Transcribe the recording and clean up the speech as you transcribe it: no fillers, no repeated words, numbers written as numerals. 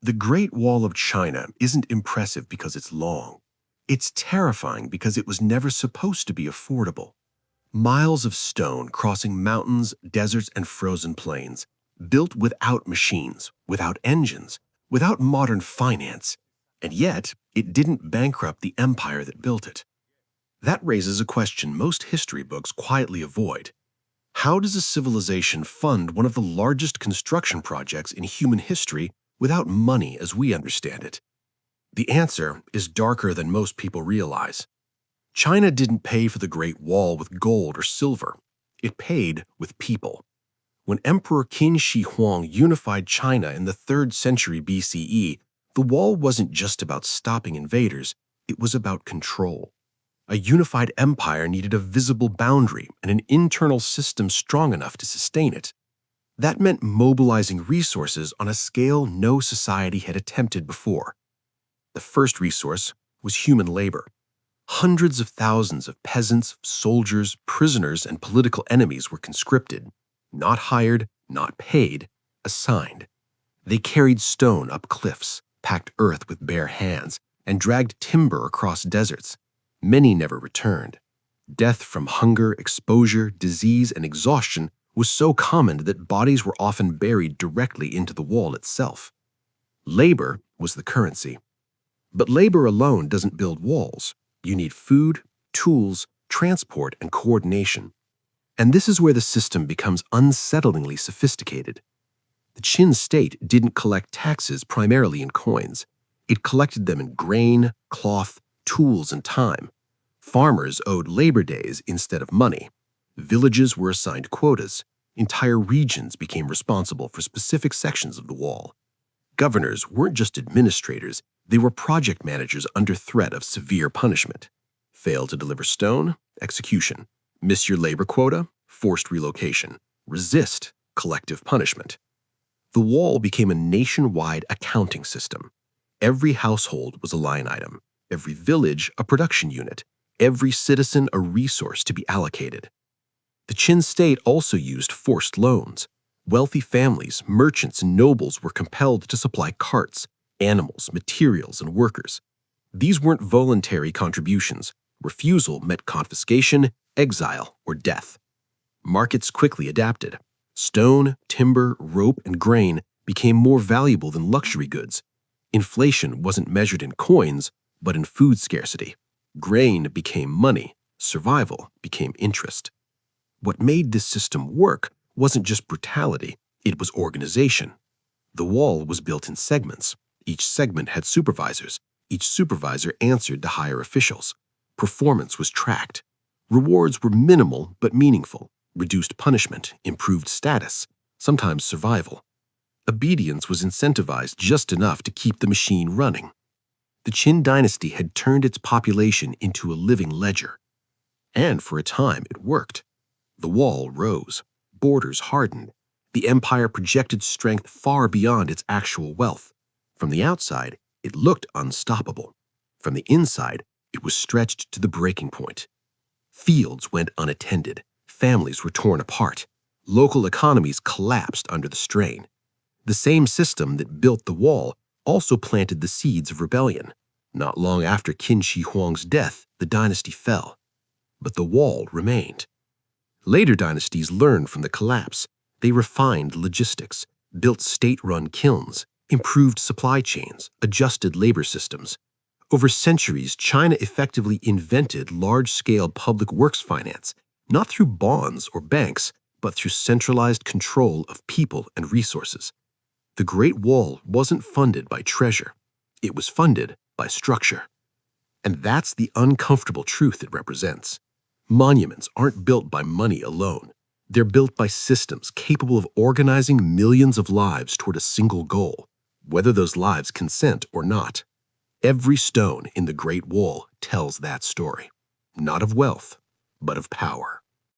The Great Wall of China isn't impressive because it's long. It's terrifying because it was never supposed to be affordable. Miles of stone crossing mountains, deserts, and frozen plains, built without machines, without engines, without modern finance, and yet it didn't bankrupt the empire that built it. That raises a question most history books quietly avoid. How does a civilization fund one of the largest construction projects in human history without money as we understand it? The answer is darker than most people realize. China didn't pay for the Great Wall with gold or silver. It paid with people. When Emperor Qin Shi Huang unified China in the 3rd century BCE, the wall wasn't just about stopping invaders, it was about control. A unified empire needed a visible boundary and an internal system strong enough to sustain it. That meant mobilizing resources on a scale no society had attempted before. The first resource was human labor. Hundreds of thousands of peasants, soldiers, prisoners, and political enemies were conscripted. Not hired, not paid, assigned. They carried stone up cliffs, packed earth with bare hands, and dragged timber across deserts. Many never returned. Death from hunger, exposure, disease, and exhaustion was so common that bodies were often buried directly into the wall itself. Labor was the currency. But labor alone doesn't build walls. You need food, tools, transport, and coordination. And this is where the system becomes unsettlingly sophisticated. The Qin state didn't collect taxes primarily in coins. It collected them in grain, cloth, tools, and time. Farmers owed labor days instead of money. Villages were assigned quotas. Entire regions became responsible for specific sections of the wall. Governors weren't just administrators, they were project managers under threat of severe punishment. Fail to deliver stone? Execution. Miss your labor quota? Forced relocation. Resist? Collective punishment. The wall became a nationwide accounting system. Every household was a line item, every village a production unit, every citizen a resource to be allocated. The Qin state also used forced loans. Wealthy families, merchants, and nobles were compelled to supply carts, animals, materials, and workers. These weren't voluntary contributions. Refusal meant confiscation, exile, or death. Markets quickly adapted. Stone, timber, rope, and grain became more valuable than luxury goods. Inflation wasn't measured in coins, but in food scarcity. Grain became money. Survival became interest. What made this system work wasn't just brutality, it was organization. The wall was built in segments. Each segment had supervisors. Each supervisor answered to higher officials. Performance was tracked. Rewards were minimal but meaningful. Reduced punishment, improved status, sometimes survival. Obedience was incentivized just enough to keep the machine running. The Qin dynasty had turned its population into a living ledger. And for a time, it worked. The wall rose. Borders hardened. The empire projected strength far beyond its actual wealth. From the outside, it looked unstoppable. From the inside, it was stretched to the breaking point. Fields went unattended. Families were torn apart. Local economies collapsed under the strain. The same system that built the wall also planted the seeds of rebellion. Not long after Qin Shi Huang's death, the dynasty fell. But the wall remained. Later dynasties learned from the collapse. They refined logistics, built state-run kilns, improved supply chains, adjusted labor systems. Over centuries, China effectively invented large-scale public works finance, not through bonds or banks, but through centralized control of people and resources. The Great Wall wasn't funded by treasure. It was funded by structure. And that's the uncomfortable truth it represents. Monuments aren't built by money alone. They're built by systems capable of organizing millions of lives toward a single goal, whether those lives consent or not. Every stone in the Great Wall tells that story, not of wealth, but of power.